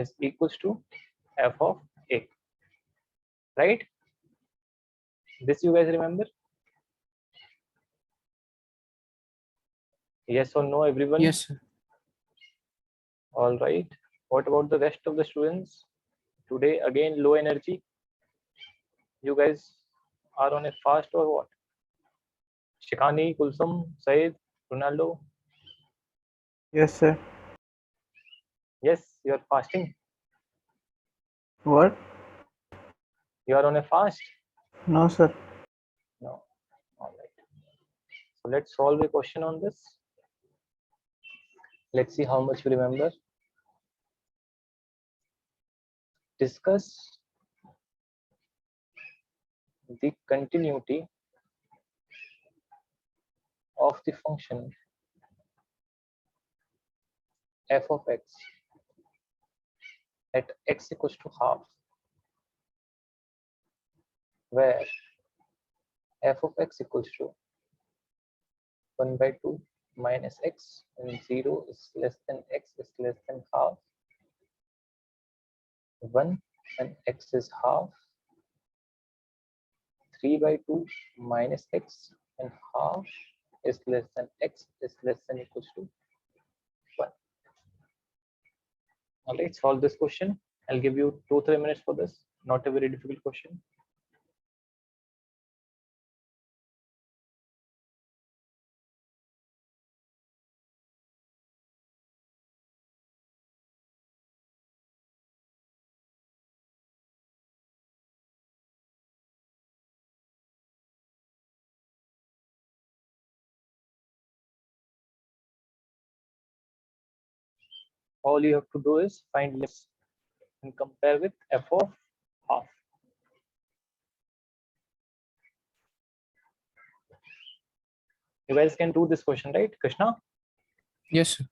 is equals to f of a, right? This you guys remember? Yes or no, everyone? Yes, sir. All right. What about the rest of the students? Today again low energy. You guys are on a fast or what? Shikani, Kulsum, Said, Ronaldo. Yes, sir. Yes, you are fasting. What? You are on a fast. No, sir. No. All right. So let's solve a question on this. Let's see how much you remember. Discuss the continuity of the function f of x at x equals to half, where f of x equals to 1 by 2 minus x and 0 is less than x is less than half, 1 and x is half, 3 by 2 minus x and half is less than x is less than equals to 1. Now let's solve this question. I'll give you 2-3 minutes for this. Not a very difficult question. All you have to do is find limits and compare with f of half. You guys can do this question, right, Krishna? Yes, sir.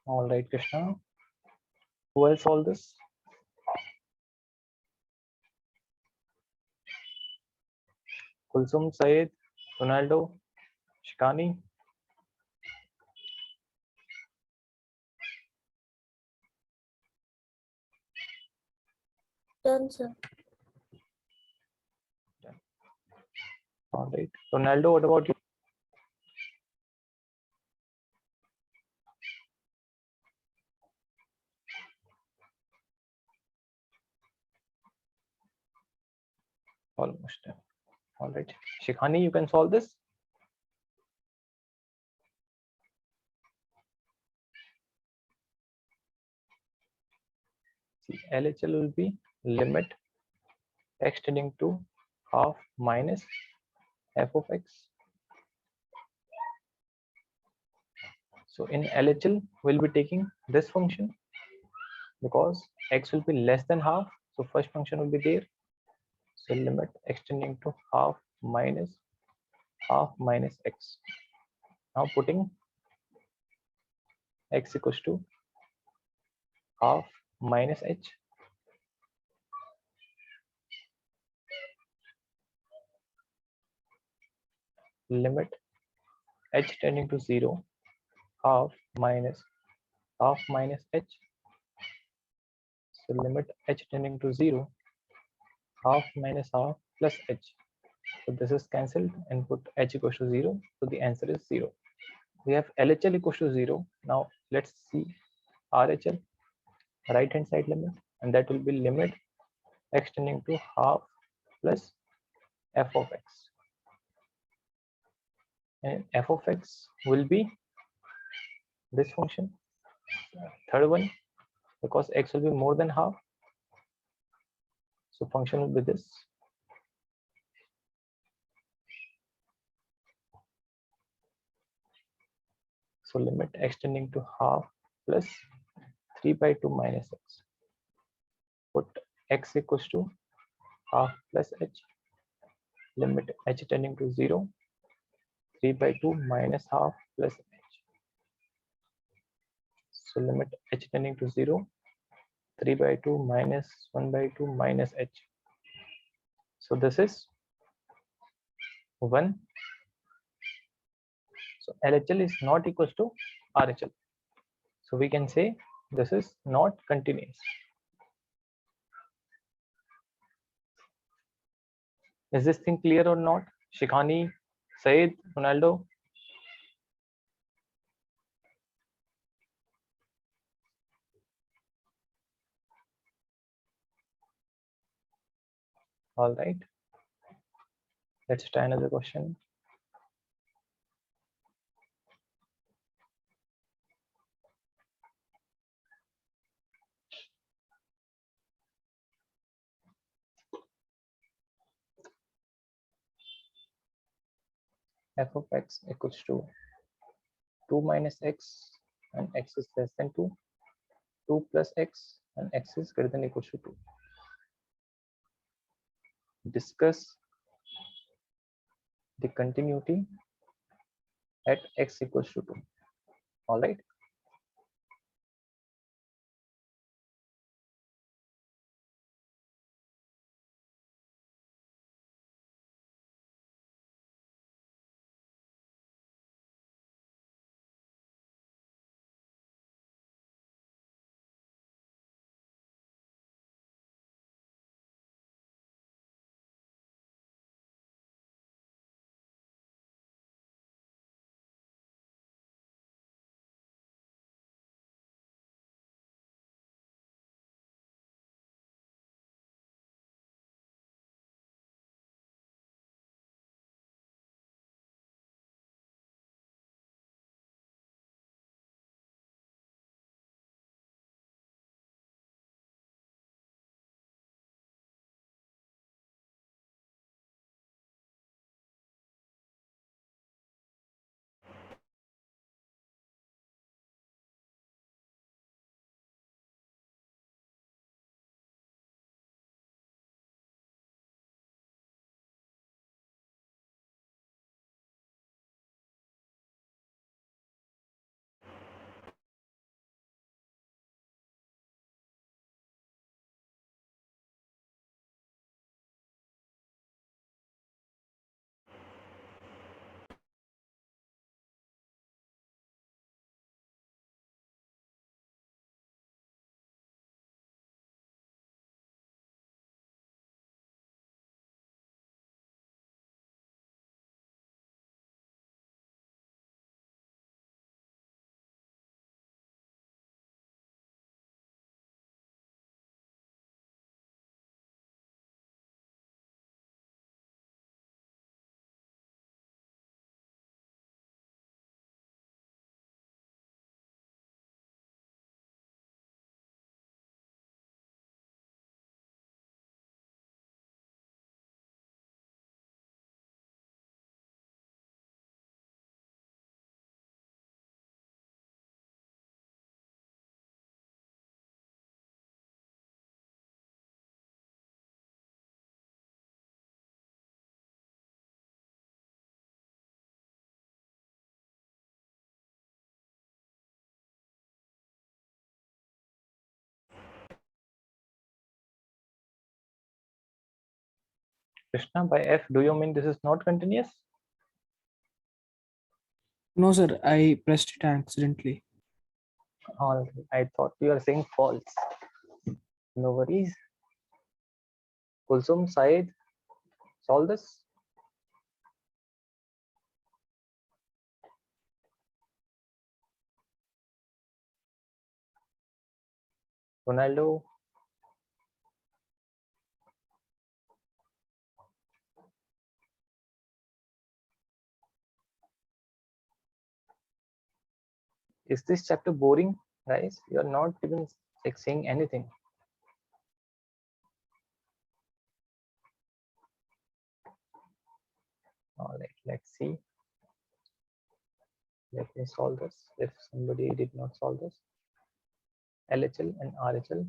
All right, Krishna. Who else solved this? Kulsum, Saeed, Ronaldo, Shikani. Done, sir. All right. Ronaldo, what about you? Almost done. All right. Shikhani, you can solve this? See, LHL will be limit extending to half minus f of x. So in LHL, we'll be taking this function because x will be less than half. So first function will be there. So limit extending to half minus x. Now putting x equals to half minus h. Limit h tending to 0, half minus h. So limit h tending to 0, half minus half plus h. So this is cancelled and put h equals to 0. So the answer is 0. We have LHL equals to 0. Now let's see RHL, right hand side limit, and that will be limit extending to half plus f of x. And f of x will be this function, third one, because x will be more than half. So function will be this. So limit extending to half plus 3 by 2 minus x. Put x equals to half plus h. Limit h tending to 0, 3 by 2 minus half plus h. So limit h tending to 0, 3 by 2 minus 1 by 2 minus h. So this is 1. So LHL is not equals to RHL. So we can say this is not continuous. Is this thing clear or not? Shikhani, Said, Ronaldo? All right. Let's try another question. F of x equals to 2 minus x and x is less than 2, 2 plus x and x is greater than or equals to 2. Discuss the continuity at x equals to 2. All right. Krishna, by f, do you mean this is not continuous? No, sir. I pressed it accidentally. All right. I thought you are saying false. No worries. Kulsum, Said, solve this. Ronaldo, is this chapter boring, guys? You are not even like saying anything. All right, let's see. Let me solve this. If somebody did not solve this, LHL and RHL.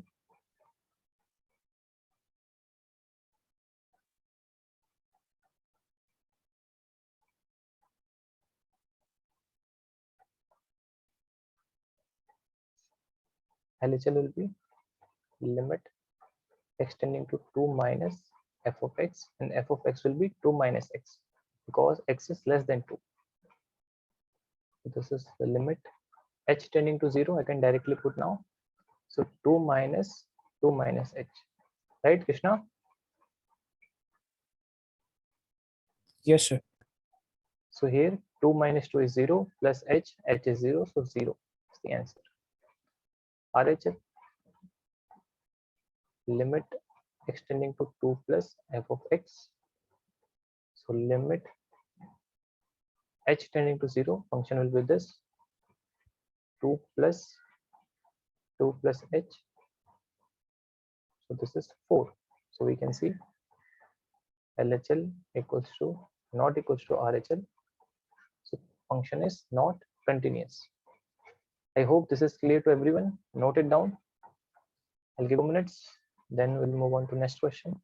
LHL will be limit extending to 2 minus f of x, and f of x will be 2 minus x because x is less than 2. So this is the limit. H tending to 0, I can directly put now. So 2 minus h. Right, Krishna? Yes, sir. So here 2 minus 2 is 0 plus h is 0, so 0 is the answer. RHF, limit extending to 2 plus f of x. So limit h tending to 0, function will be this 2 plus h. So this is 4. So we can see LHL equals to not equals to RHL. So function is not continuous. I hope this is clear to everyone. Note it down. I'll give 2 minutes. Then we'll move on to next question.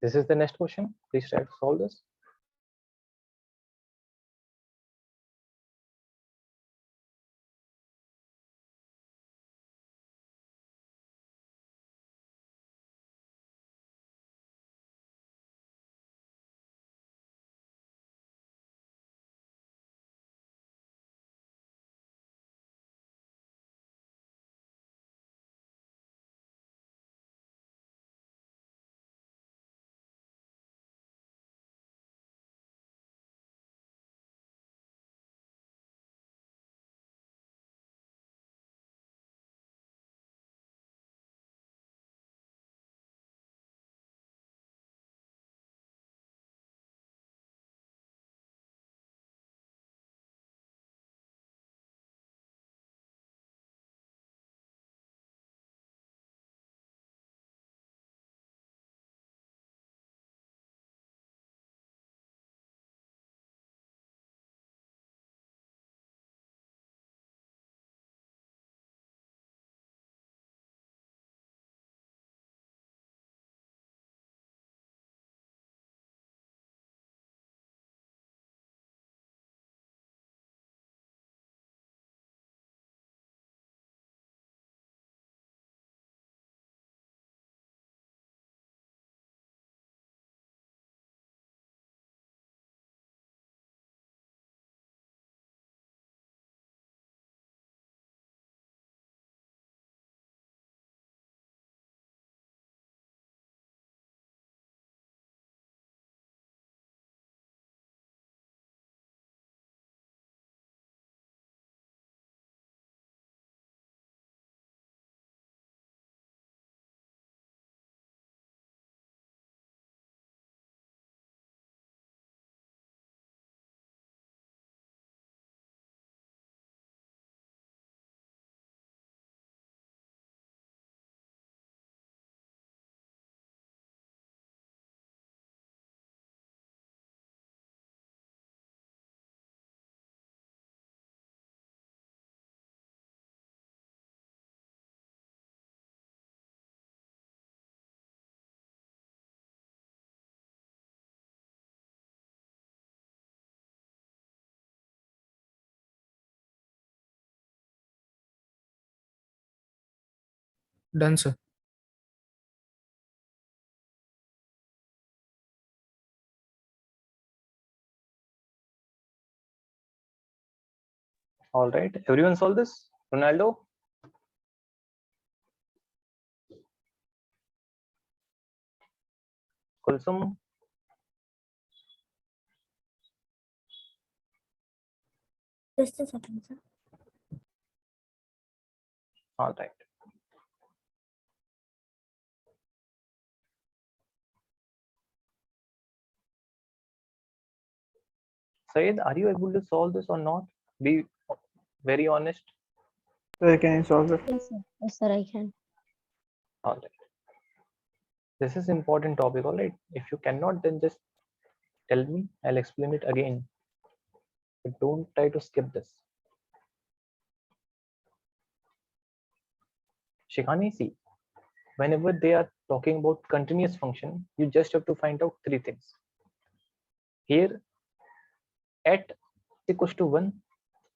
This is the next question. Please try to solve this. Done, sir. All right, everyone solve this? Ronaldo? Kulsum? Just a second, sir. All right. Syed, are you able to solve this or not? Be very honest. Sir, can you solve it? Yes, sir. Yes, sir, I can. All right. This is important topic, all right? If you cannot, then just tell me. I'll explain it again. But don't try to skip this. Shikhani, see, whenever they are talking about continuous function, you just have to find out three things. Here, at equals to 1,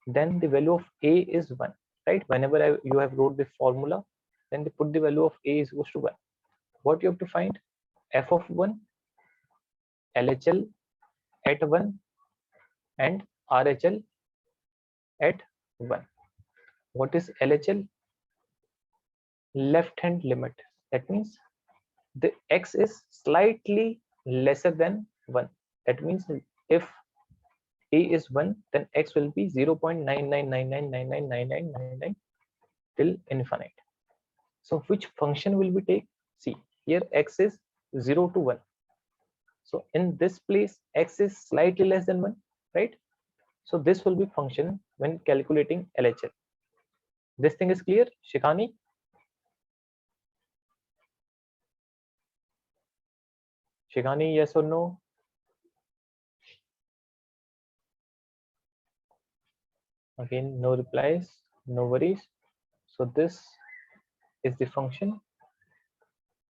then the value of a is 1, right? Whenever you have wrote the formula, then they put the value of a is equals to 1. What you have to find? F of 1, LHL at 1, and RHL at 1. What is LHL? Left hand limit. That means the x is slightly lesser than 1. That means if a is 1, then x will be 0.9999999999 till infinite. So which function will we take? See, here x is 0 to 1. So in this place, x is slightly less than 1, right? So this will be function when calculating LHL. This thing is clear, Shikhani? Shikhani, yes or no? Again, no replies, no worries. So this is the function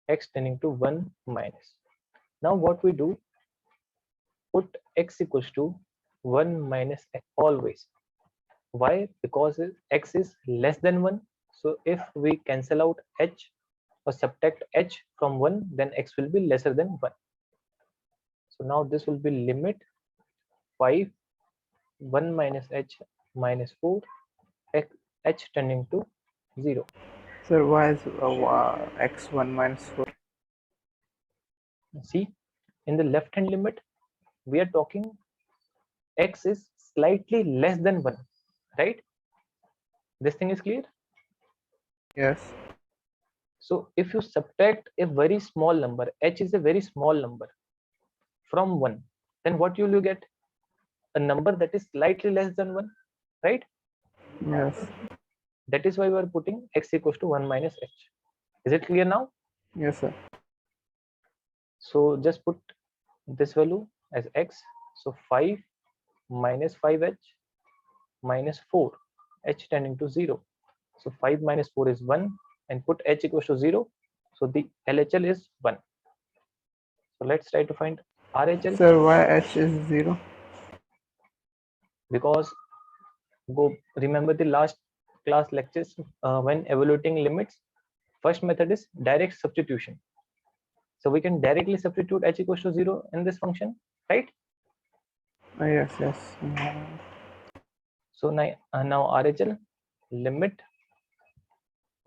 x tending to 1 minus. Now what we do, put x equals to 1 minus x always. Why? Because x is less than 1. So if we cancel out h or subtract h from 1, then x will be lesser than 1. So now this will be limit 5 1 minus h minus 4 h tending to 0. Sir, why is x1 minus 4? See, in the left hand limit, we are talking x is slightly less than 1, right? This thing is clear? Yes. So if you subtract a very small number, h is a very small number, from 1, then what will you get? A number that is slightly less than 1, right? Yes. That is why we are putting x equals to 1 minus h. Is it clear now? Yes, sir. So just put this value as x. So 5 minus 5h minus 4, h tending to 0. So 5 minus 4 is 1, and put h equals to 0. So the LHL is 1. So let's try to find RHL. Sir, why h is 0? Because go remember the last class lectures, when evaluating limits, first method is direct substitution. So we can directly substitute h equals to 0 in this function, right? Yes, yes. So now RHL limit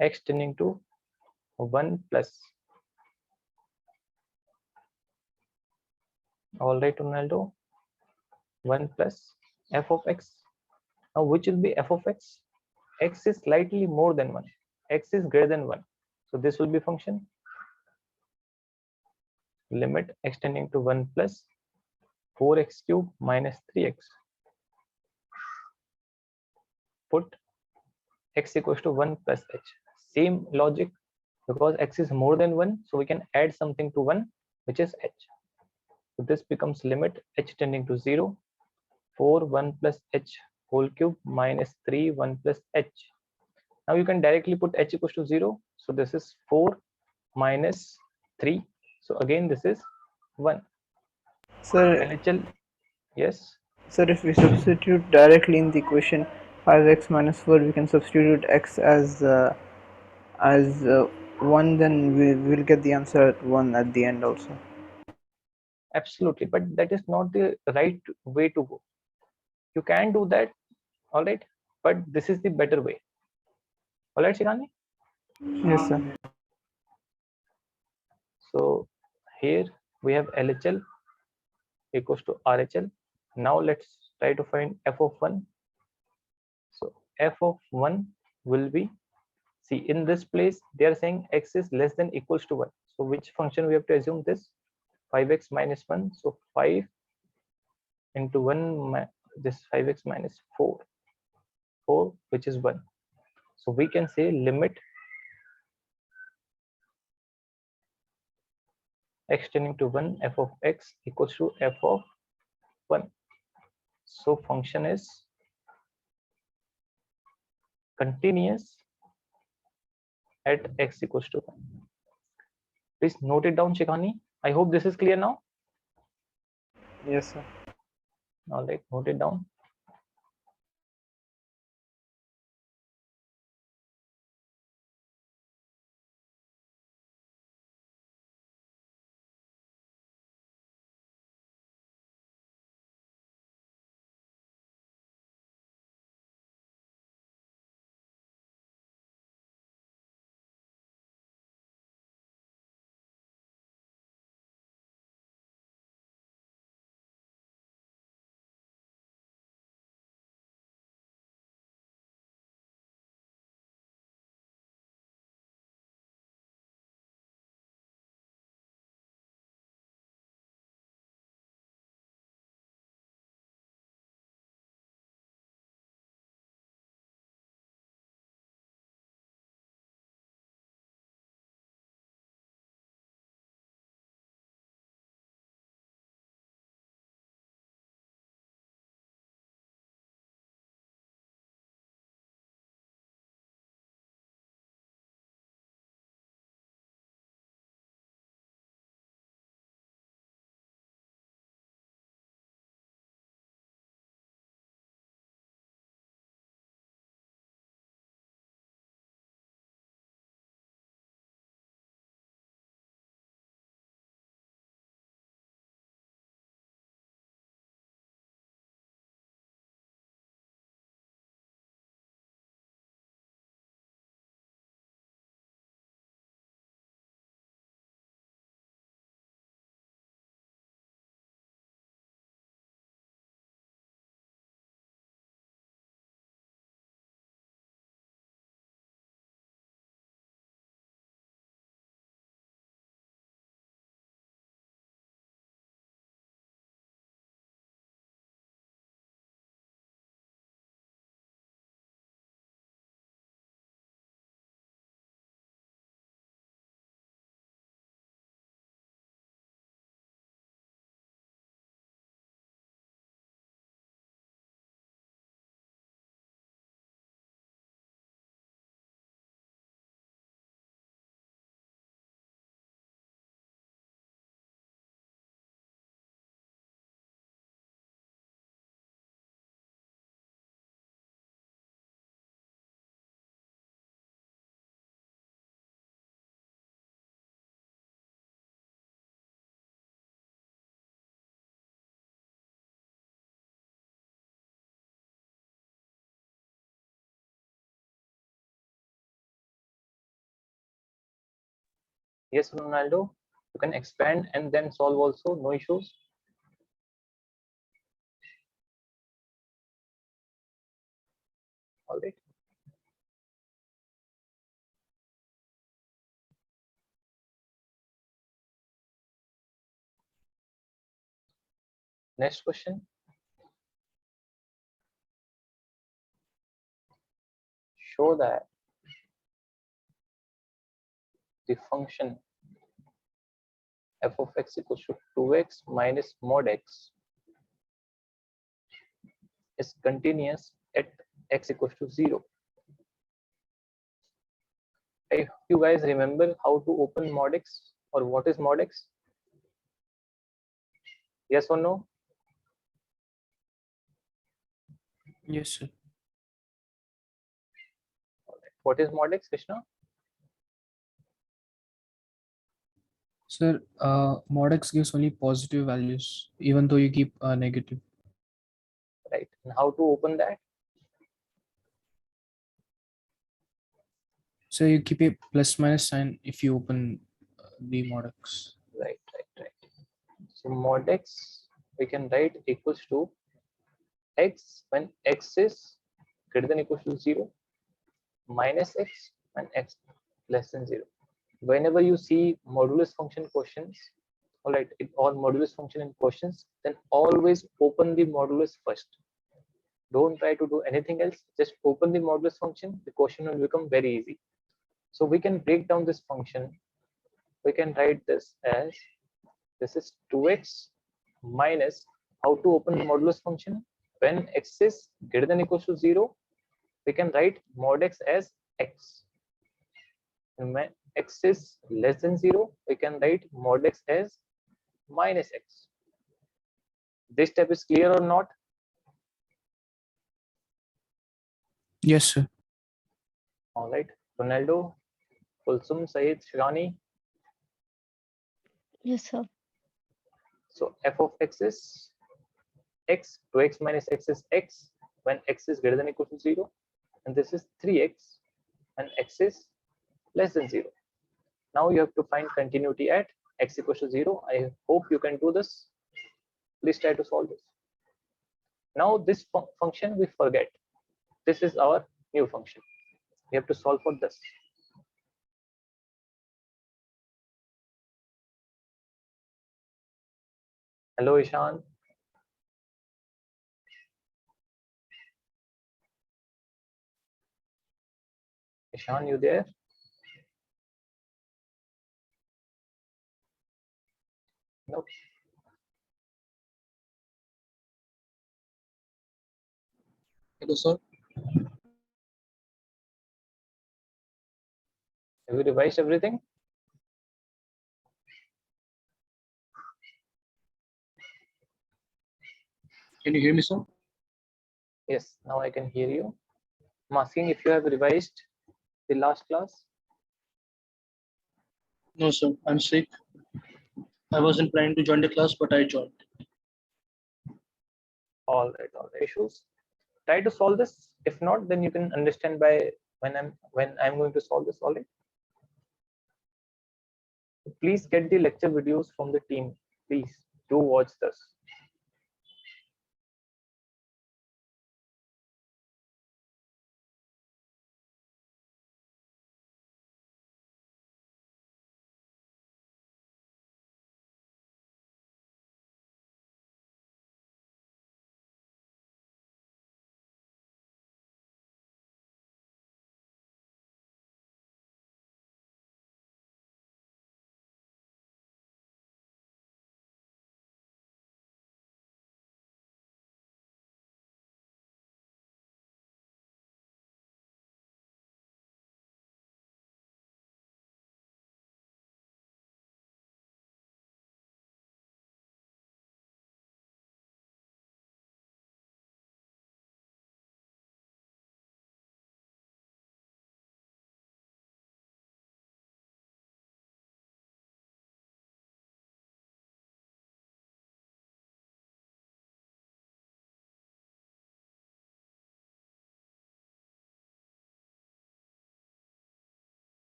x tending to 1 plus. All right, Ronaldo, 1 plus f of x. Now which will be f of x? X is slightly more than 1. X is greater than 1. So this will be function limit x tending to 1 plus 4x cube minus 3x. Put x equals to 1 plus h. Same logic, because x is more than 1, so we can add something to 1, which is h. So this becomes limit h tending to 0, 4 1 plus h whole cube minus 3 1 plus h. Now you can directly put h equals to 0. So this is 4 minus 3. So again this is 1. Sir, LHL, yes. sir, if we substitute directly in the equation 5x minus 4, we can substitute x as 1, then we will get the answer at 1 at the end also. Absolutely, but that is not the right way to go. You can do that, all right, but this is the better way. All right, Shikani? Yes, sir. So here we have LHL equals to RHL. Now let's try to find f of 1. So f of 1 will be, see, in this place they are saying x is less than equals to 1. So which function we have to assume? This 5x minus 1. So 5 into 1, this 5x minus 4, which is 1. So we can say limit x tending to 1 f of x equals to f of 1. So function is continuous at x equals to 1. Please note it down, Shikhani. I hope this is clear now. Yes, sir. All right, note it down. Yes, Ronaldo, you can expand and then solve also, no issues. All right. Next question. Show that the function f of x equals to 2x minus mod x is continuous at x equals to 0. If you guys remember how to open mod x or what is mod x? Yes or no? Yes, sir. What is mod x, Krishna? Sir, mod x gives only positive values, even though you keep negative. right? And how to open that? So you keep a plus minus sign if you open the mod x. Right. So mod x, we can write equals to x when x is greater than equals to 0, minus x when x less than 0. Whenever you see modulus function questions, all right, or modulus function in questions, then always open the modulus first. Don't try to do anything else. Just open the modulus function. The question will become very easy. So we can break down this function. We can write this as this is 2x minus, how to open the modulus function? When x is greater than equals to 0, we can write mod x as x. And when x is less than 0, we can write mod x as minus x. This step is clear or not? Yes, sir. All right. Ronaldo, Kulsum, Saeed, Shirani. Yes, sir. So f of x is x, 2x minus x is x when x is greater than equal to 0. And this is 3x when x is less than 0. Now you have to find continuity at x equals to 0. I hope you can do this. Please try to solve this. Now this function we forget. This is our new function. We have to solve for this. Hello, Ishan. Ishan, you there? No. Hello, sir. Have you revised everything? Can you hear me, sir? Yes, now I can hear you. I'm asking if you have revised the last class. No, sir. I'm sick. I wasn't planning to join the class, but I joined. All right. Issues. Try to solve this. If not, then you can understand by when I'm going to solve this. All right. Please get the lecture videos from the team. Please do watch this.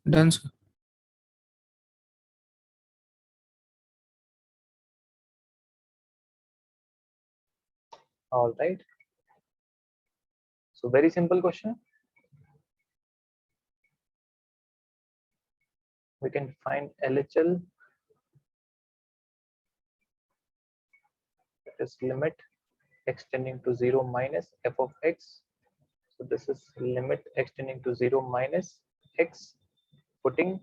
Done, sir. All right. So very simple question. We can find LHL. That is limit extending to 0 minus f of x. So this is limit extending to 0 minus x, putting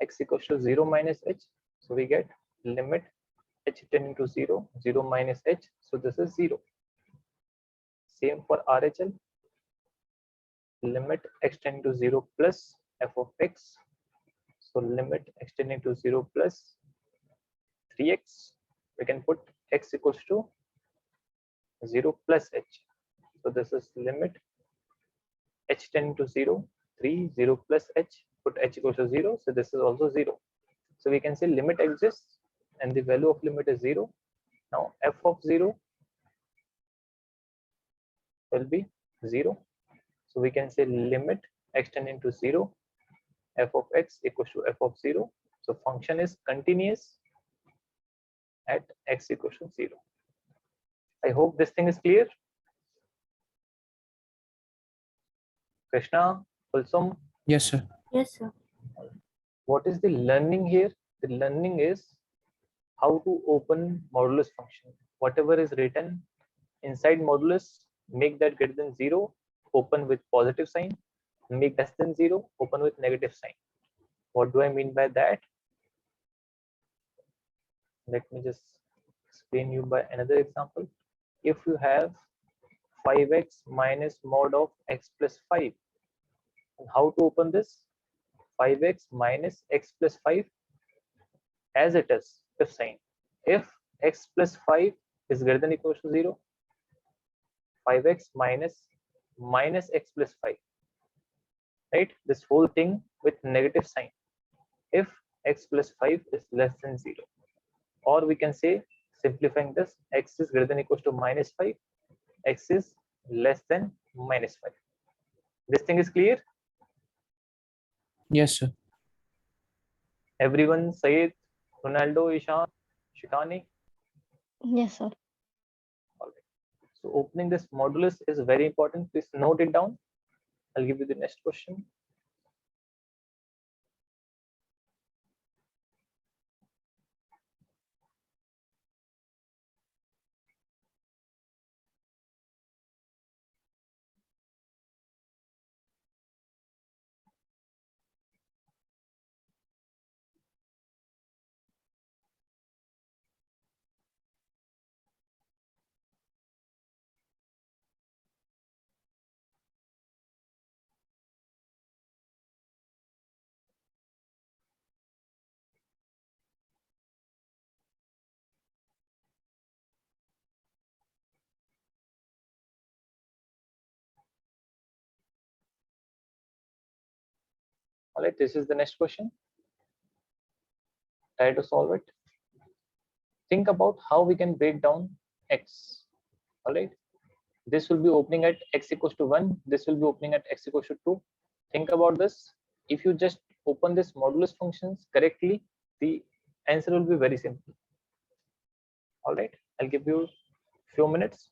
x equals to 0 minus h. So we get limit h tending to 0, 0 minus h, so this is 0. Same for RHL, limit x tending to 0 plus f of x, so limit x tending to 0 plus 3x, we can put x equals to 0 plus h, so this is limit h tending to 0, 3, 0 plus h, put h equals to 0, so this is also 0. So we can say limit exists and the value of limit is 0. Now f of 0 will be 0. So we can say limit x tending to 0, f of x equals to f of 0. So function is continuous at x equals to 0. I hope this thing is clear. Krishna, Kulsum, Yes, sir. Yes, sir. what is the learning here? The learning is how to open modulus function. Whatever is written inside modulus, make that greater than 0, open with positive sign, make less than 0, open with negative sign. What do I mean by that? Let me just explain you by another example. If you have 5x minus mod of x plus 5, and how to open this? 5x minus x plus 5 as it is, if sign. If x plus 5 is greater than or equal to 0, 5x minus x plus 5, right? This whole thing with negative sign if x plus 5 is less than 0, or we can say, simplifying this, x is greater than or equal to minus 5, x is less than minus 5. This thing is clear? Yes, sir. Everyone, Sayed, Ronaldo, Ishan, Shikani? Yes, sir. All right. So opening this modulus is very important. Please note it down. I'll give you the next question. All right, this is the next question. Try to solve it. Think about how we can break down x. All right, this will be opening at x equals to 1, this will be opening at x equals to 2. Think about this. If you just open this modulus functions correctly, the answer will be very simple. All right, I'll give you few minutes.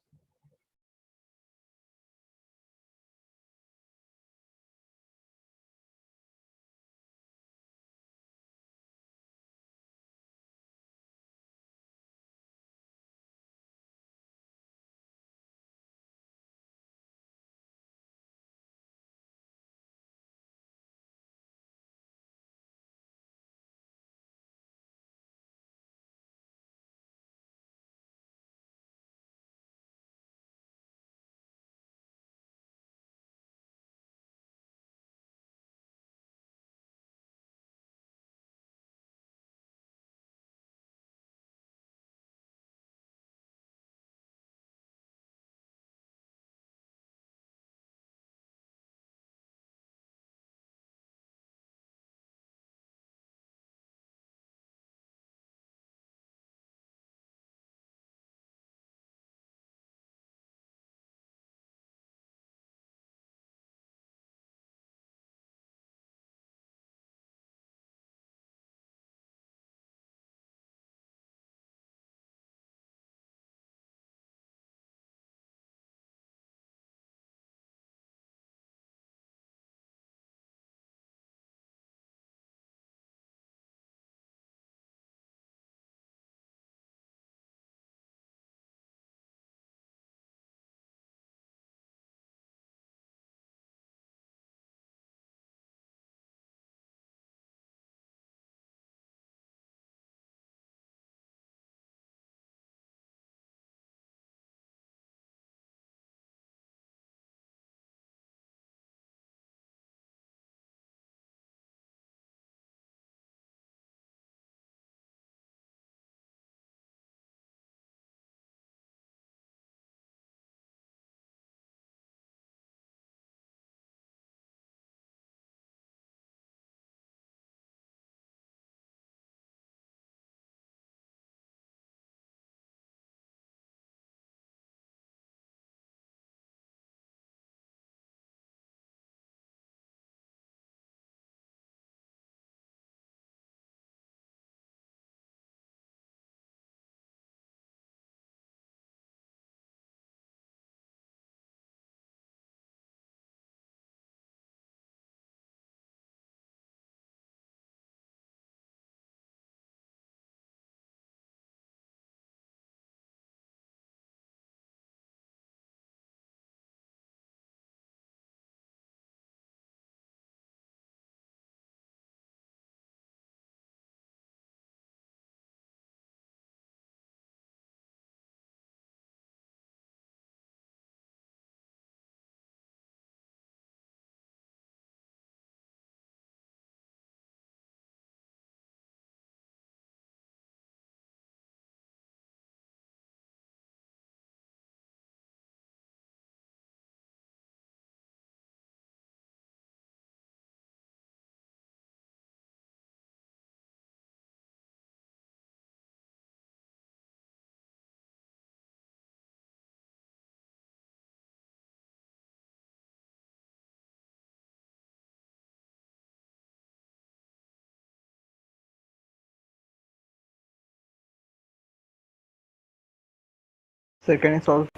So can you solve?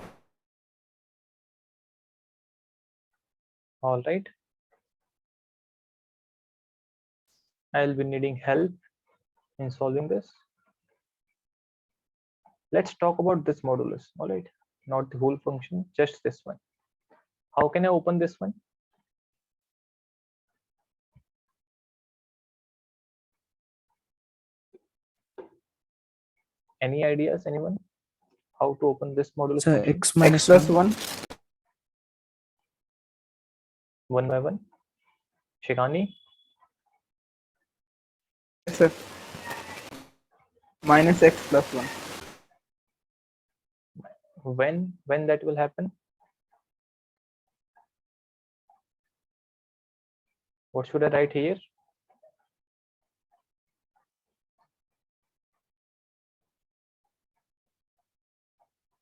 All right. I'll be needing help in solving this. Let's talk about this modulus. All right. Not the whole function, just this one. How can I open this one? Any ideas, anyone? How to open this modulus So function? x X minus plus 1. 1. One by one. Shikani, Yes, sir. Minus x plus 1. when that will happen? What should I write here?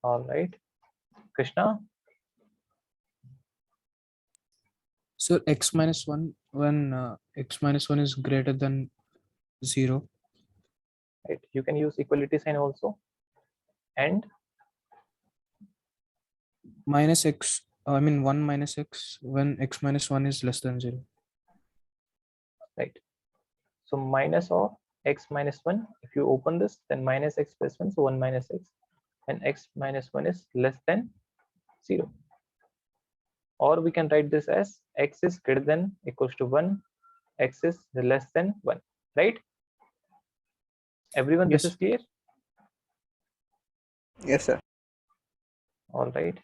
All right. Krishna, So x minus 1 when x minus 1 is greater than 0. right? You can use equality sign also. And Minus x, I mean 1 minus x when x minus 1 is less than 0. right. So minus of x minus 1. If you open this, then minus x plus 1. So 1 minus x. And x minus 1 is less than 0. Or we can write this as x is greater than equals to 1. X is less than 1. Right? Everyone, this Yes. is clear? Yes, sir. All right.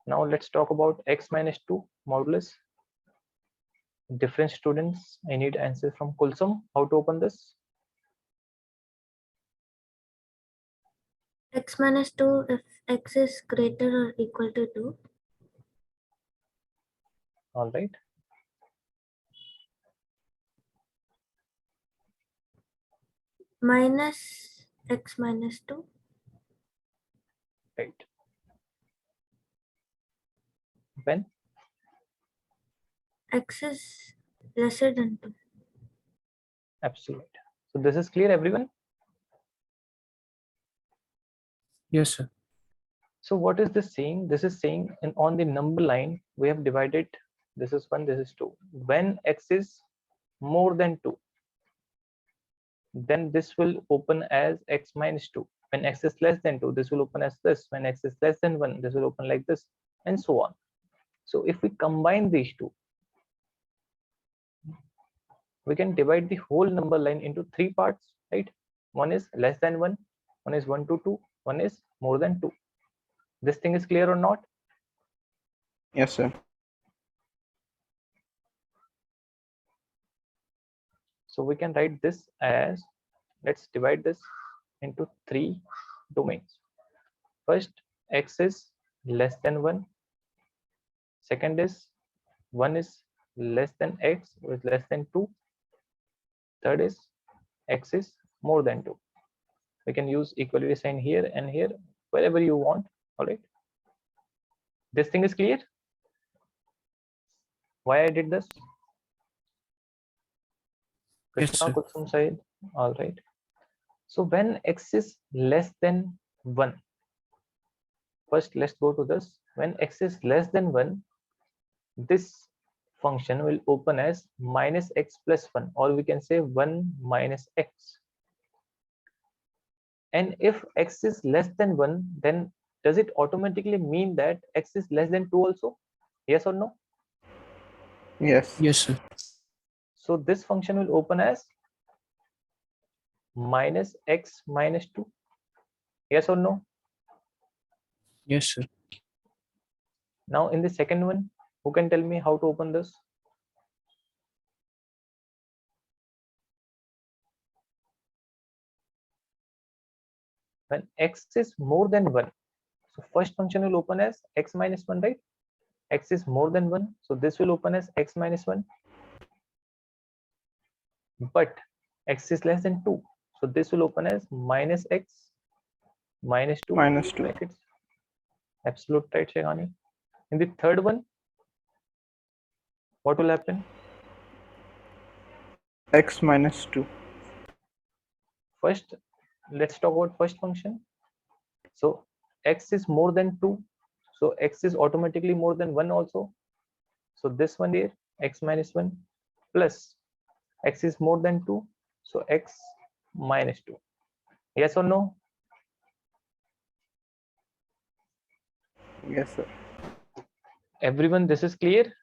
Now let's talk about x minus 2 modulus. Different students, I need answers from Kulsum. How to open this? X minus 2 if x is greater or equal to 2. All right. Minus x minus 2. Right. When X is lesser than 2. absolute. So this is clear, everyone. Yes, sir. So what is this saying? This is saying, and on the number line we have divided. This is 1, this is 2. When x is more than 2, then this will open as x minus 2. When x is less than 2, this will open as this. When x is less than 1, this will open like this, and so on. So if we combine these two, we can divide the whole number line into 3 parts, right? One is less than 1, one is 1 to 2, one is more than 2. This thing is clear or not? Yes, sir. So we can write this as, let's divide this into 3 domains. First, x is less than 1. Second is 1 is less than x with less than 2. Third is x is more than 2. We can use equality sign here and here, wherever you want. All right. This thing is clear. Why I did this? Yes, Krishna sir. Kutsum said. All right. So when x is less than 1, first let's go to this. When x is less than 1, this function will open as minus x plus 1, or we can say 1 minus x. And if x is less than 1, then does it automatically mean that x is less than 2 also? Yes or no? Yes. Yes, sir. So this function will open as minus x minus 2. Yes or no? Yes, sir. Now in the second one, who can tell me how to open this? When x is more than 1, so first function will open as x minus 1, right? X is more than 1, so this will open as x minus 1. But x is less than 2, so this will open as minus x minus 2 Minus 2. brackets. Absolute right, Shegani. In the third one, what will happen? X minus 2. First, let's talk about first function. So x is more than 2, so x is automatically more than 1 also. So this one here, x minus 1 plus x is more than 2, so x minus 2. Yes or no? Yes, sir. Everyone, this is clear?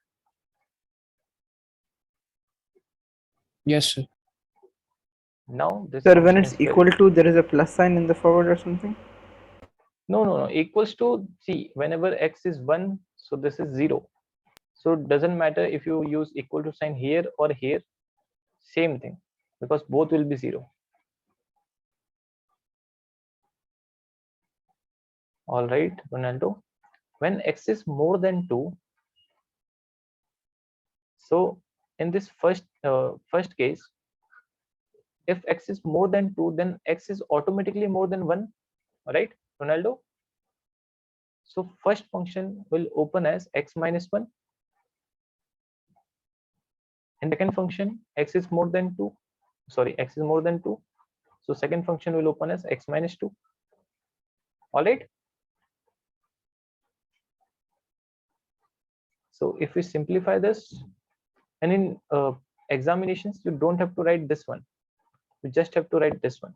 Yes, sir. Now this Sir, when function it's is very equal to, there is a plus sign in the forward or something? no, equals to, see, whenever x is 1, so this is 0. So it doesn't matter if you use equal to sign here or here, same thing, because both will be 0. All right, Ronaldo. When x is more than 2, so in this first case, if x is more than 2, then x is automatically more than 1, right, Ronaldo? So first function will open as x minus 1. In second function, x is more than 2. Sorry, x is more than 2. So second function will open as x minus 2. All right. So if we simplify this, and in examinations, you don't have to write this one. You just have to write this one.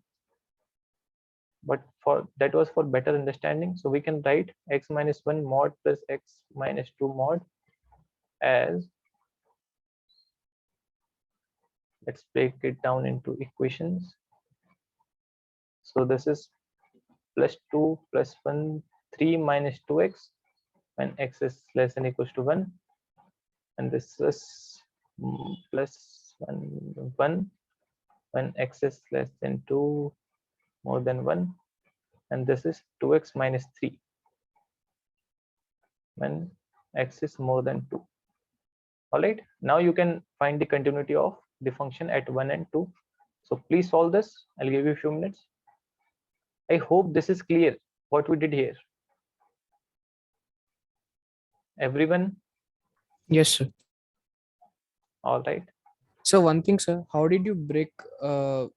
But for that was for better understanding. So we can write x minus 1 mod plus x minus 2 mod as, let's break it down into equations. So this is plus 2 plus 1, 3 minus 2x when x is less than equals to 1. And this is plus 1 when x is less than 2, more than 1. And this is 2x minus 3 when x is more than 2. All right, now you can find the continuity of the function at 1 and 2. So please solve this. I'll give you a few minutes. I hope this is clear what we did here. Everyone? Yes, sir. All right. So one thing, sir, how did you break the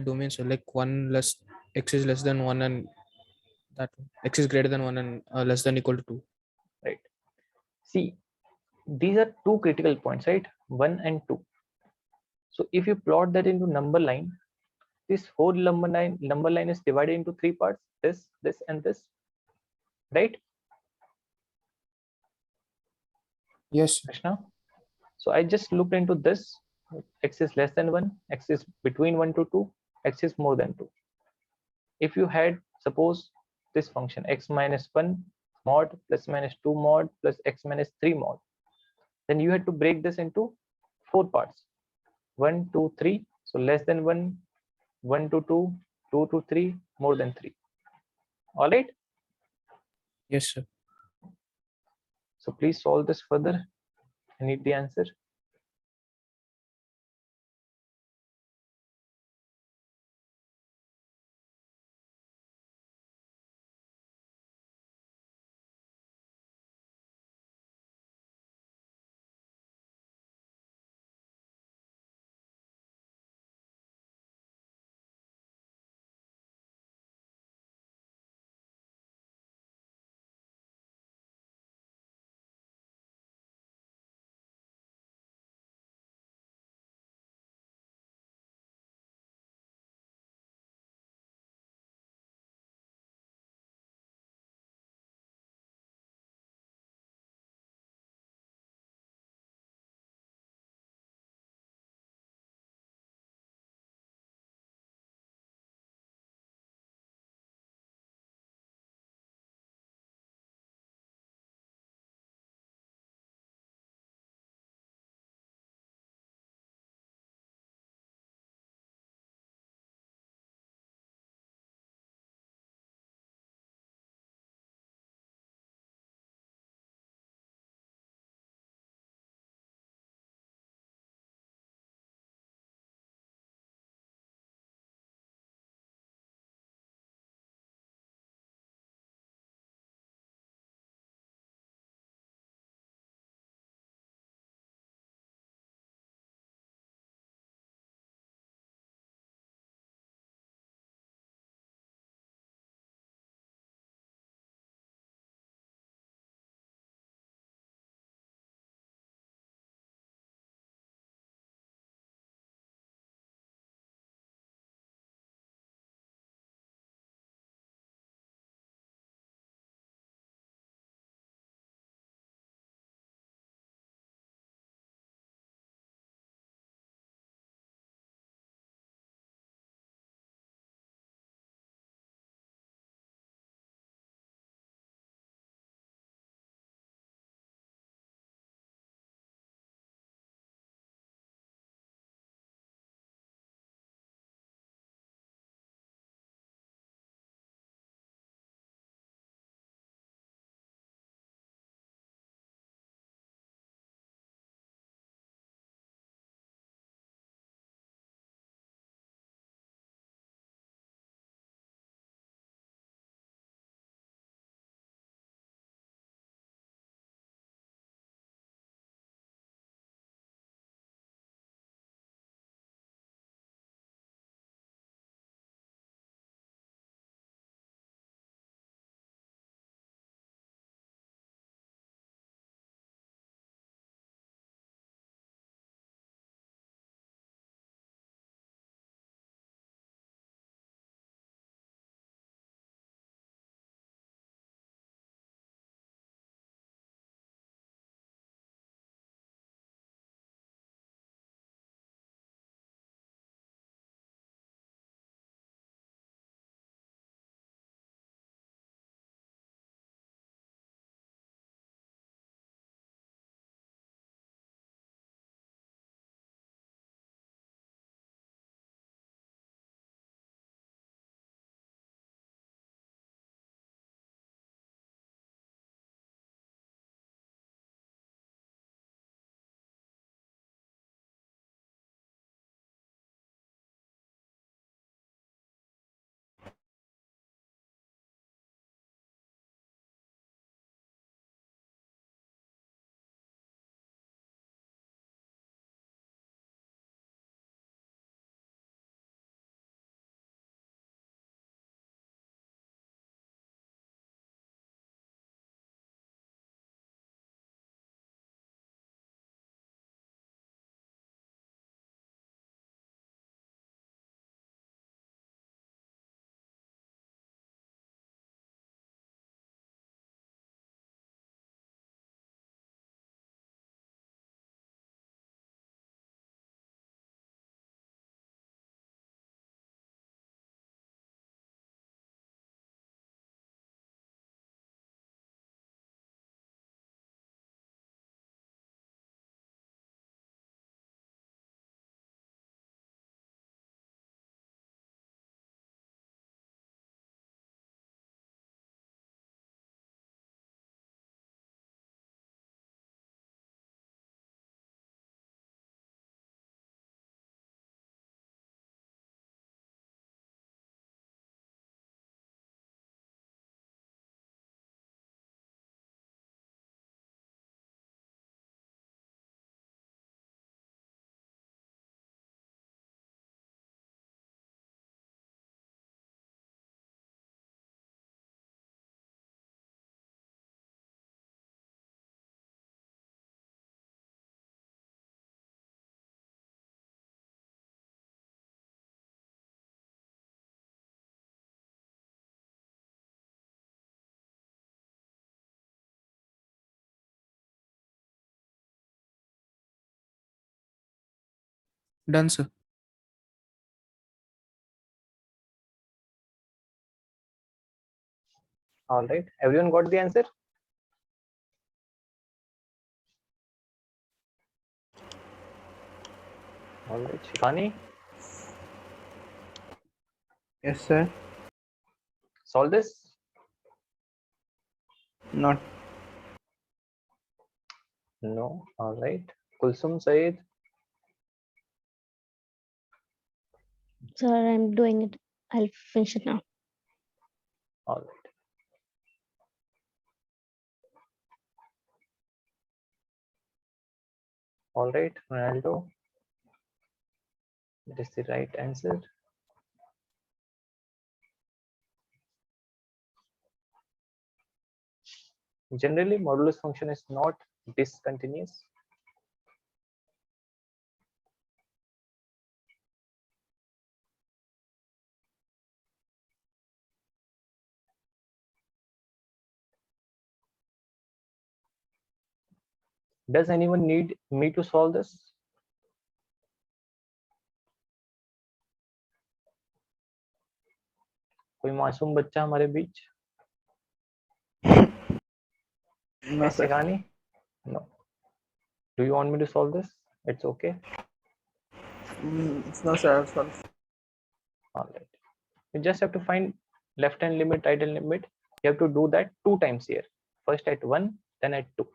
domain, so like 1 less x is less than 1 and that one, x is greater than 1 and less than equal to 2? Right. See, these are two critical points, right? 1 and 2. So if you plot that into number line, this whole number line is divided into 3 parts, this, and this, right, Yes, sir. Krishna? So I just looked into this. X is less than 1, x is between 1 to 2, x is more than 2. If you had, suppose, this function x minus 1 mod plus minus 2 mod plus x minus 3 mod, then you had to break this into 4 parts, 1, 2, 3. So less than 1, 1 to 2, 2 to 3, more than 3. All right. Yes, sir. So please solve this further. I need the answer. Done, sir. All right. Everyone got the answer? All right. Shikani, Yes, sir. solve this? Not. No. All right. Kulsum, Saeed. Sir, I'm doing it. I'll finish it now. All right. All right. Ronaldo. That is the right answer. Generally, modulus function is not discontinuous. Does anyone need me to solve this? कोई मासूम बच्चा हमारे बीच? No, sir. Shikani? No. Do you want me to solve this? It's okay. No, sir. I'll solve. All right. You just have to find left hand limit, right hand limit. You have to do that 2 times here. First at 1, then at 2.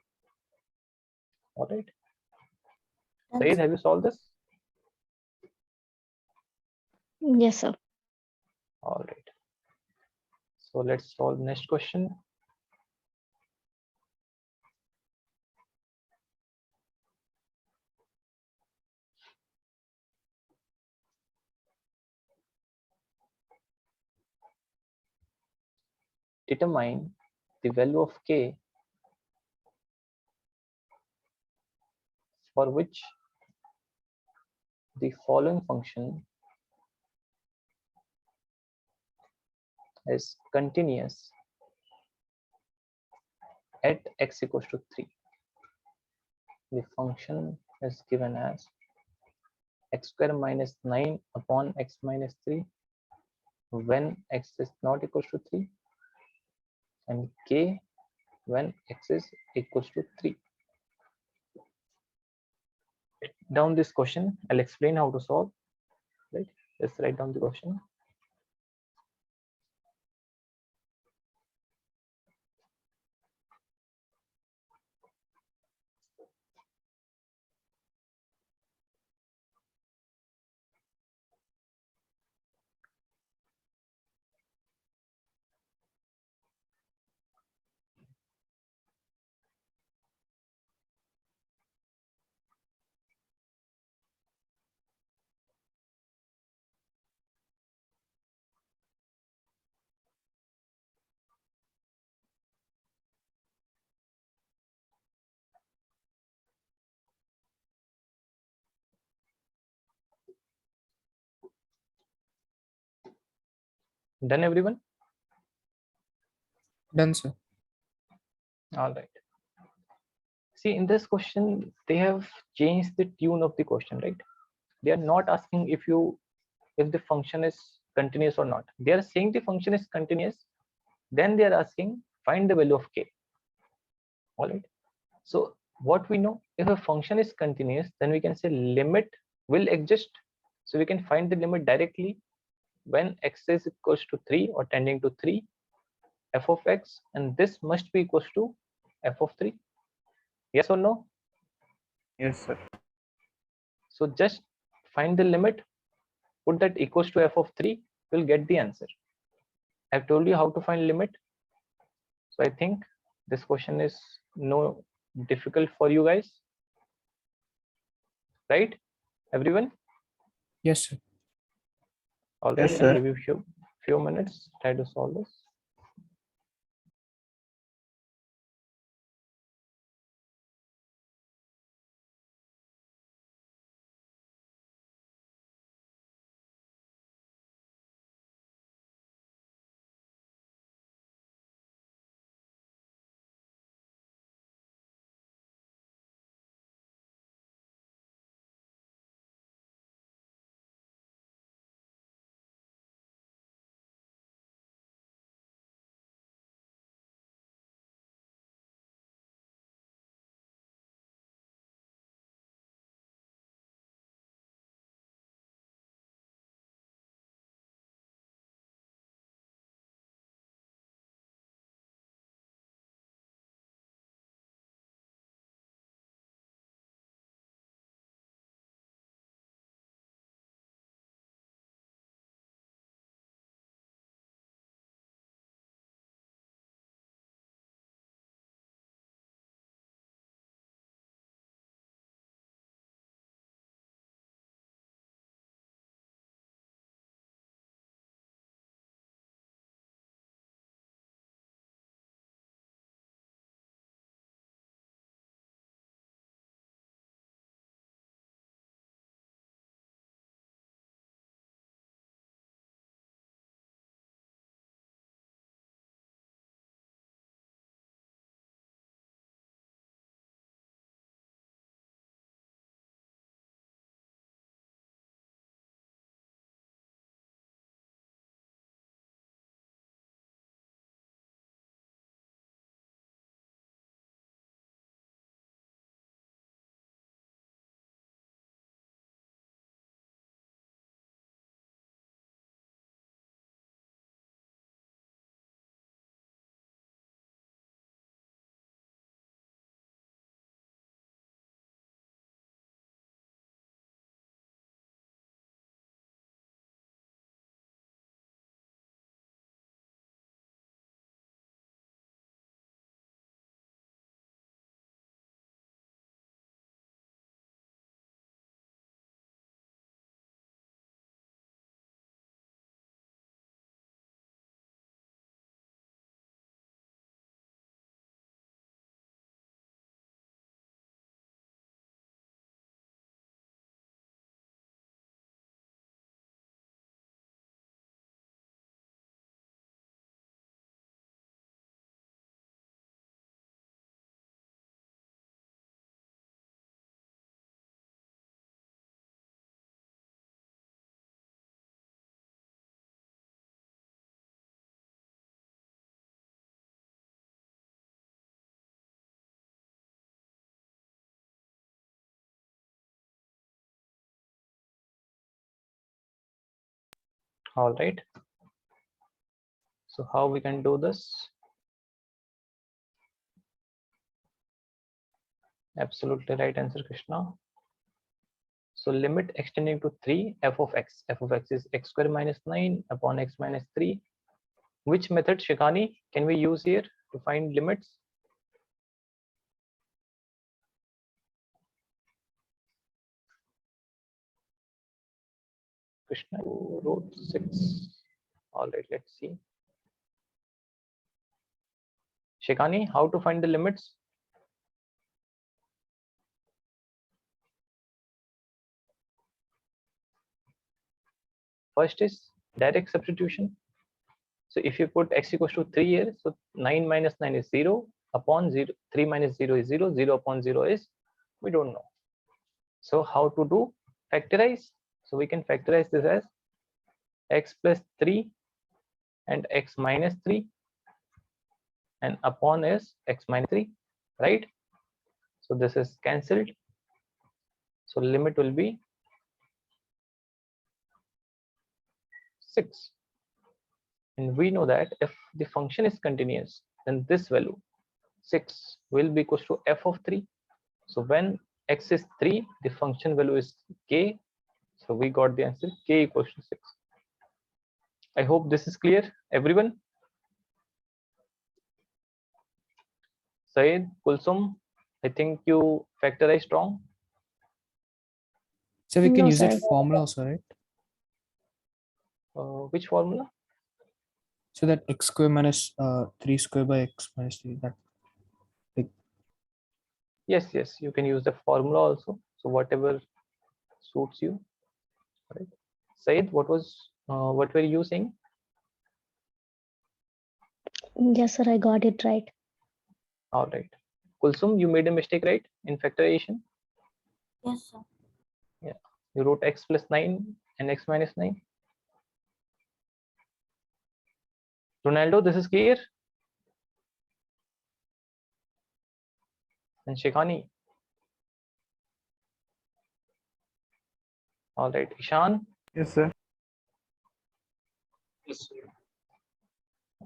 All right. Saeed, have you solved this? Yes, sir. All right. So let's solve next question. Determine the value of k for which the following function is continuous at x equals to 3. The function is given as x square minus 9 upon x minus 3 when x is not equals to 3 and k when x is equals to 3. Down this question, I'll explain how to solve. Right? Let's write down the question. Done, everyone? Done, sir. All right. See, in this question, they have changed the tune of the question, right? They are not asking if the function is continuous or not. They are saying the function is continuous. Then they are asking find the value of k. All right. So what we know, if a function is continuous, then we can say limit will exist. So we can find the limit directly when x is equals to 3 or tending to 3 f of x, and this must be equals to f of 3. Yes or no? Yes, sir. So just find the limit, put that equals to f of 3, we'll get the answer. I've told you how to find limit. So I think this question is no difficult for you guys, right? Everyone? Yes, sir. All Yes, right, sir. I'll give you few minutes, try to solve this. All right. So how we can do this? Absolutely right answer, Krishna. So limit extending to 3 f of x. F of x is x square minus 9 upon x minus 3. Which method, Shikani, can we use here to find limits? Krishna, you wrote 6. All right, let's see. Shikani, how to find the limits? First is direct substitution. So if you put x equals to 3 here, so 9 minus 9 is 0 upon 0, 3 minus 0 is 0, 0 upon 0 is, we don't know. So how to do? Factorize. So we can factorize this as x plus 3 and x minus 3 and upon is x minus 3, right? So this is cancelled. So limit will be 6. And we know that if the function is continuous, then this value 6 will be equal to f of 3. So when x is 3, the function value is k. So we got the answer k equals to 6. I hope this is clear, everyone. Said, Kulsum, I think you factorized wrong. So we can No, use that sir. formula also, right? Which formula? So that x square minus 3 square by x minus 3, that Yes, you can use the formula also. So whatever suits you. Right. Said, what were you saying? Yes, sir. I got it right. All right. Kulsum, you made a mistake, right? In factorization. Yes, sir. Yeah. You wrote x plus 9 and x minus 9. Ronaldo, this is clear. And Shikani. All right. Ishan. Yes, sir. Yes, sir.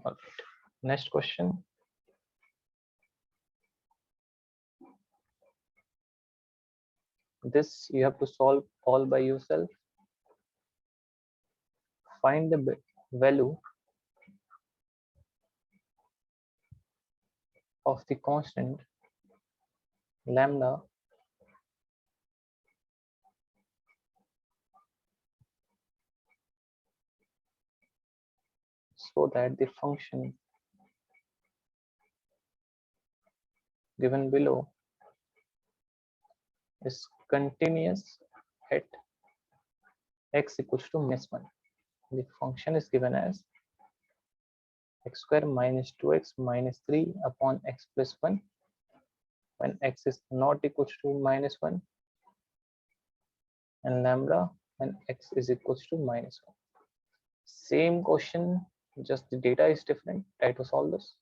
All right. Next question. This you have to solve all by yourself. Find the value of the constant lambda so that the function given below is continuous at x equals to minus 1. The function is given as x square minus 2x minus 3 upon x plus 1 when x is not equals to minus 1 and lambda when x is equals to minus 1. Same question, just the data is different. Try to solve this.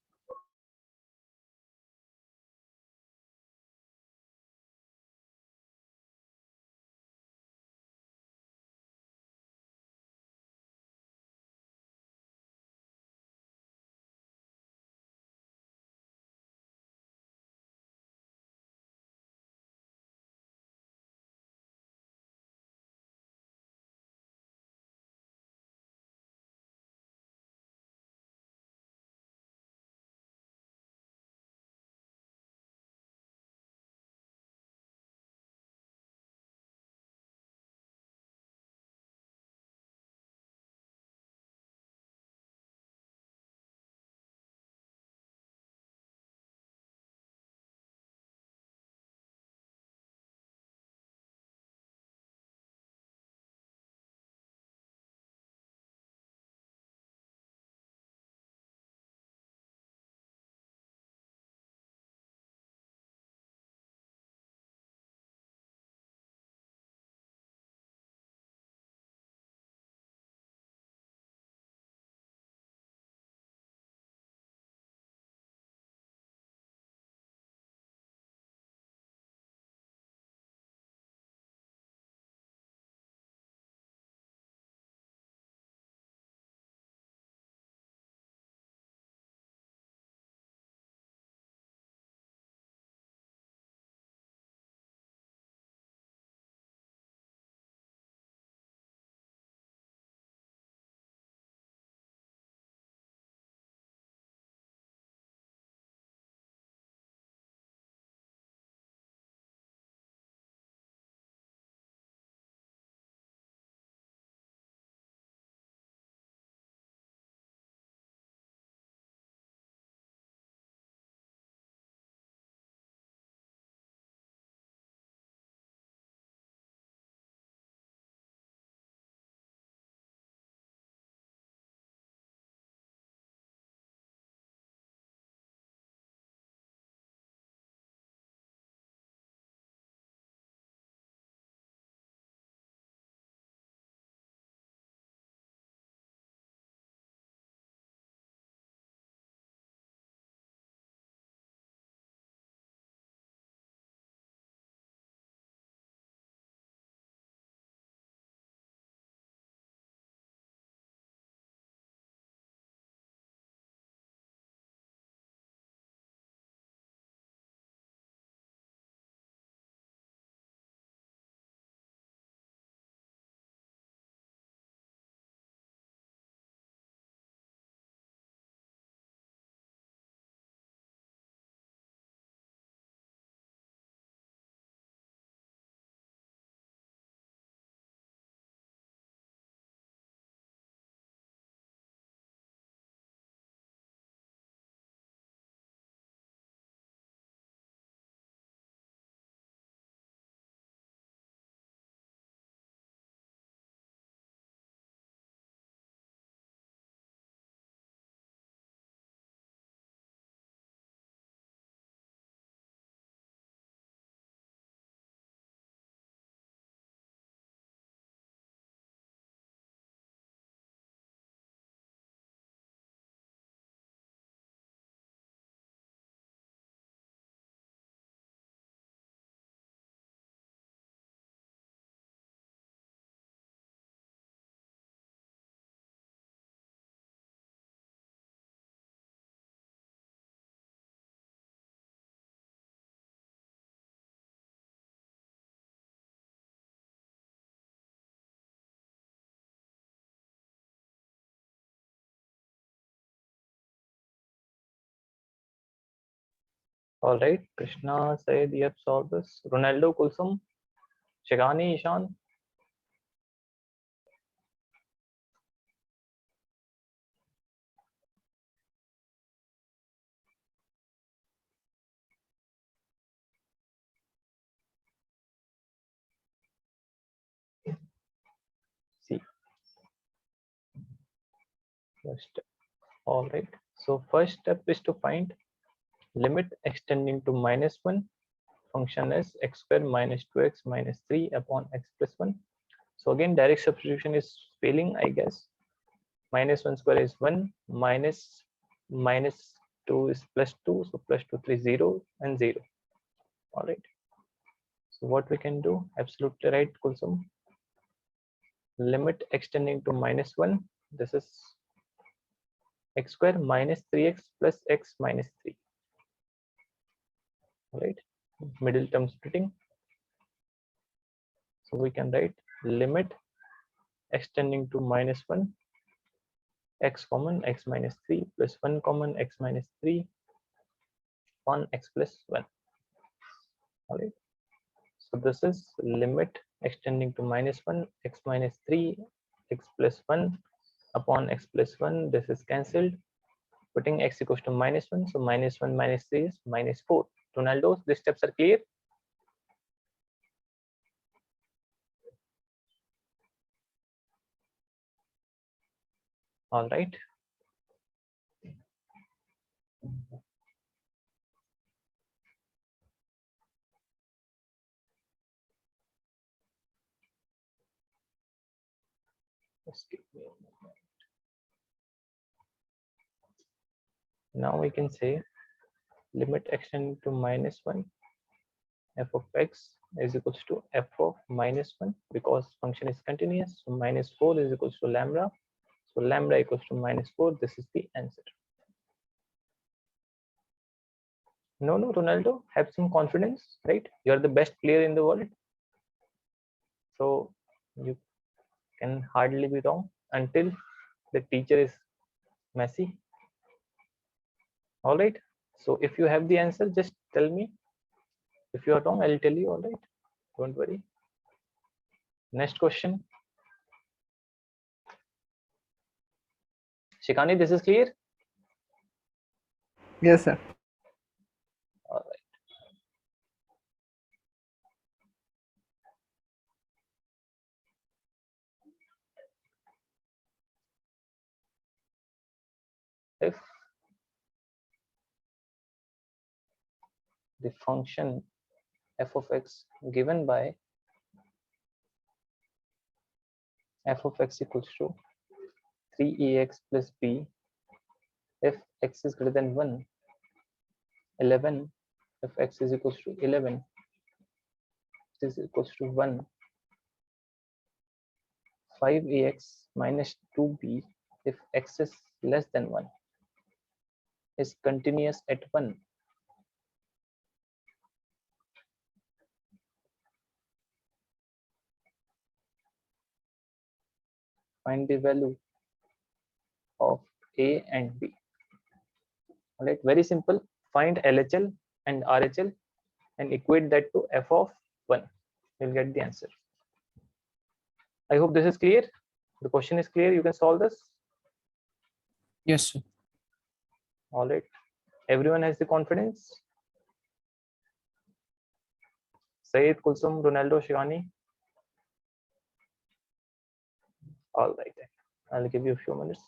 All right, Krishna said you have solved this. Ronaldo, Kulsum, Shigani, Ishan. See, first. All right. So first step is to find limit extending to -1. Function is x square minus 2x minus 3 upon x plus 1. So again, direct substitution is failing, I guess. -1 square is 1, minus 2 is plus 2, so plus 2, 3, 0 and 0. All right. So what we can do, absolutely right, Kulsum. Limit extending to -1, this is x square minus 3x plus x minus 3. All right, middle term splitting. So we can write limit extending to -1, x common x minus 3 plus 1 common x minus 3 on x plus 1. All right. So this is limit extending to -1, x minus 3, x plus 1 upon x plus 1. This is cancelled. Putting x equals to -1. So -1 minus 3 is -4. Ronaldo, these steps are clear? All right. Just give me a moment. Now we can say limit extending to -1, f of x is equals to f of -1 because function is continuous. So -4 is equals to lambda. So lambda equals to -4. This is the answer. No, Ronaldo, have some confidence, right? You're the best player in the world. So you can hardly be wrong until the teacher is messy. All right. So if you have the answer, just tell me. If you are wrong, I'll tell you. All right. Don't worry. Next question. Shikani, this is clear? Yes, sir. All right. If the function f of x given by f of x equals to 3ax plus b, if x is greater than 1, 11, if x is equals to 11, is equals to 1, 5ax minus 2b, if x is less than 1, is continuous at 1. Find the value of a and b. All right, very simple. Find LHL and RHL and equate that to f of 1. You'll get the answer. I hope this is clear. The question is clear. You can solve this. Yes, sir. All right. Everyone has the confidence. Sayed, Kulsum, Ronaldo, Shivani. All right. I'll give you a few minutes.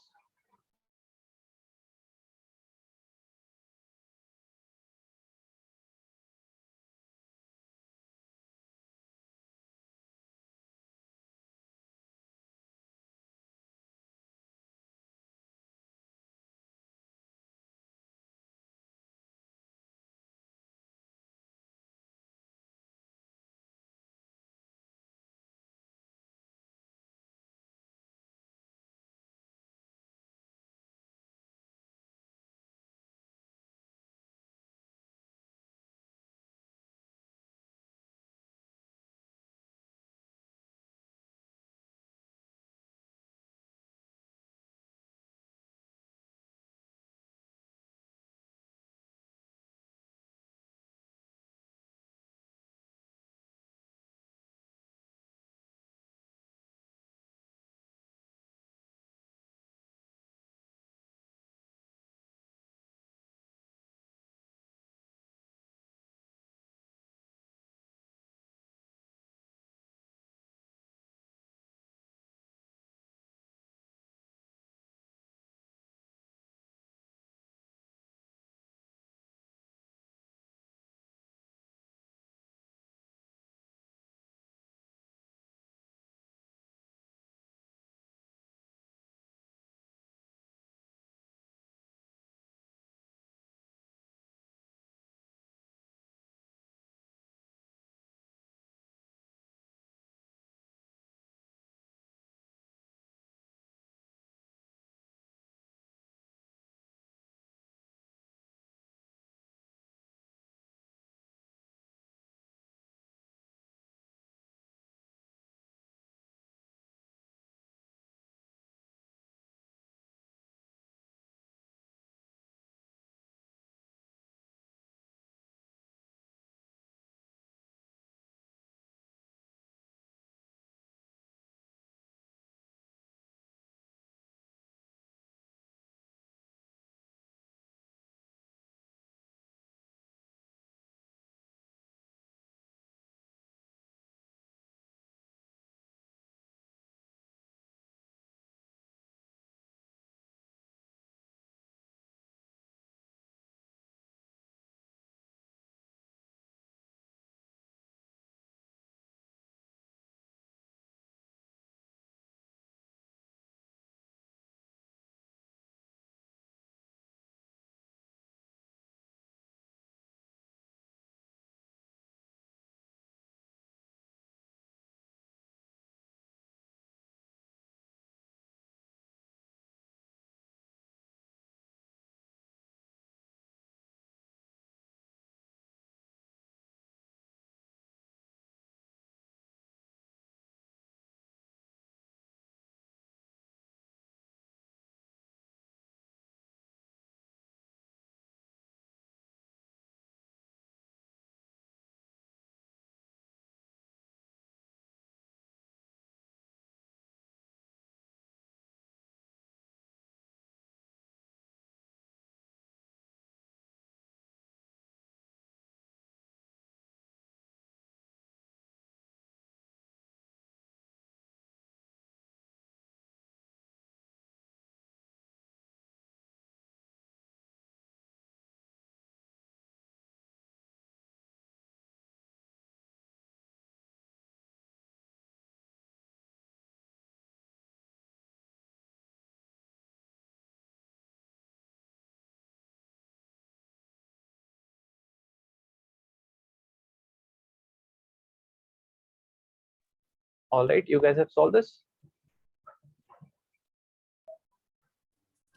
All right, you guys have solved this.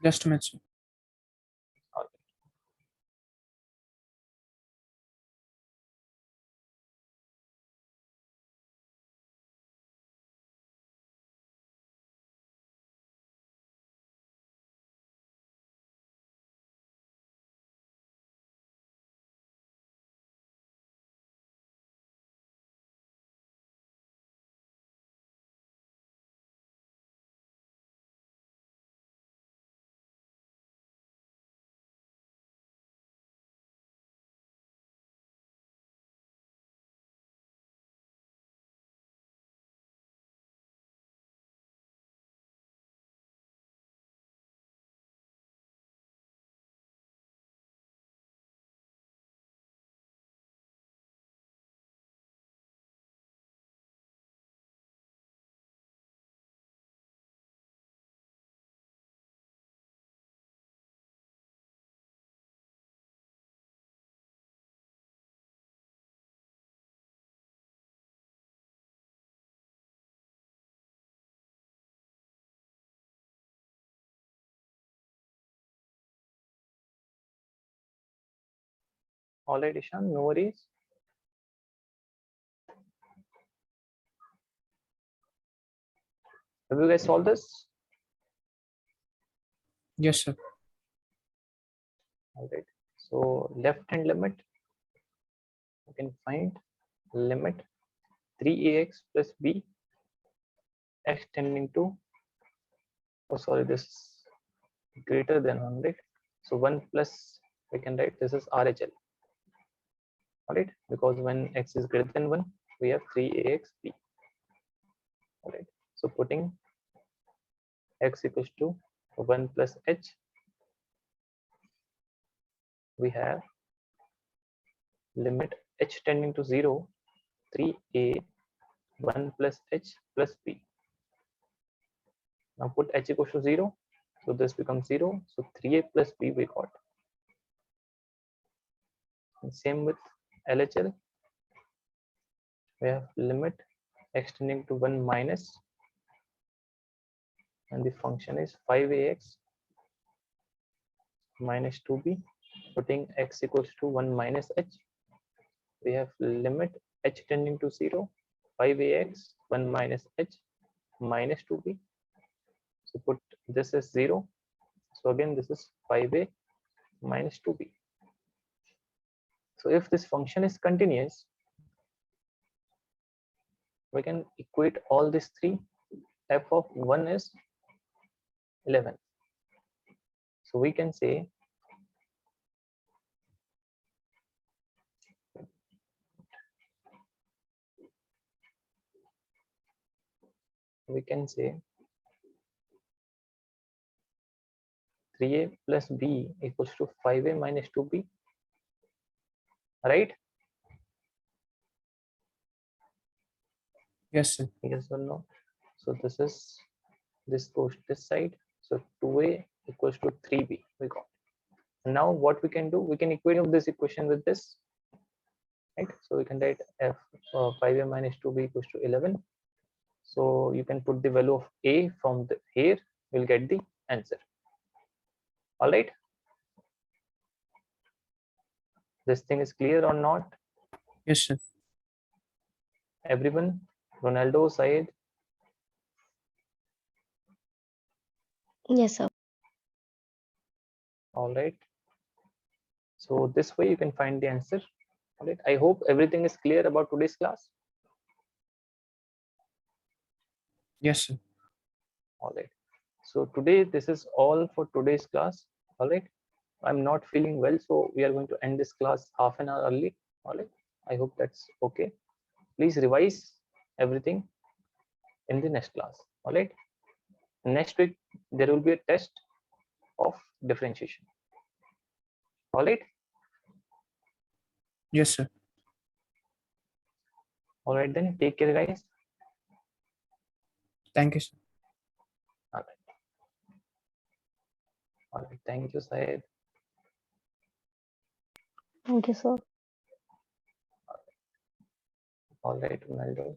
Just a minute, sir. All right, Ishan, no worries. Have you guys solved this? Yes, sir. All right. So left hand limit, you can find limit 3ax plus b x tending to, oh sorry, this is greater than 100. So 1 plus, we can write this is RHL. All right, because when x is greater than 1, we have 3axb. All right, so putting x equals to 1 plus h, we have limit h tending to 0, 3a 1 plus h plus b. Now put h equals to 0, so this becomes 0, so 3a plus b we got. And same with LHL, we have limit x tending to 1 minus, and the function is 5ax minus 2b. Putting x equals to 1 minus h, we have limit h tending to 0, 5ax 1 minus h minus 2b. So put this as 0, so again this is 5a minus 2b. So if this function is continuous, we can equate all these three. F of 1 is 11. So we can say we can say 3a plus b equals to 5a minus 2b, right? Yes, sir. Yes or no? So this goes this side, so 2a equals to 3b we got. Now what we can do, we can equate of this equation with this, right? So we can write f 5a minus 2b equals to 11. So you can put the value of a from the here, we'll get the answer. All right, this thing is clear or not? Yes, sir. Everyone, Ronaldo, Syed? Yes, sir. All right, so this way you can find the answer. All right, I hope everything is clear about today's class. Yes, sir. All right, so today this is all for today's class. All right, I'm not feeling well, so we are going to end this class half an hour early. All right, I hope that's okay. Please revise everything in the next class. All right, next week there will be a test of differentiation. All right, Yes, sir. all right, then take care, guys. Thank you, sir. All right, all right, thank you, Syed. Thank you, sir. All right, Ronaldo.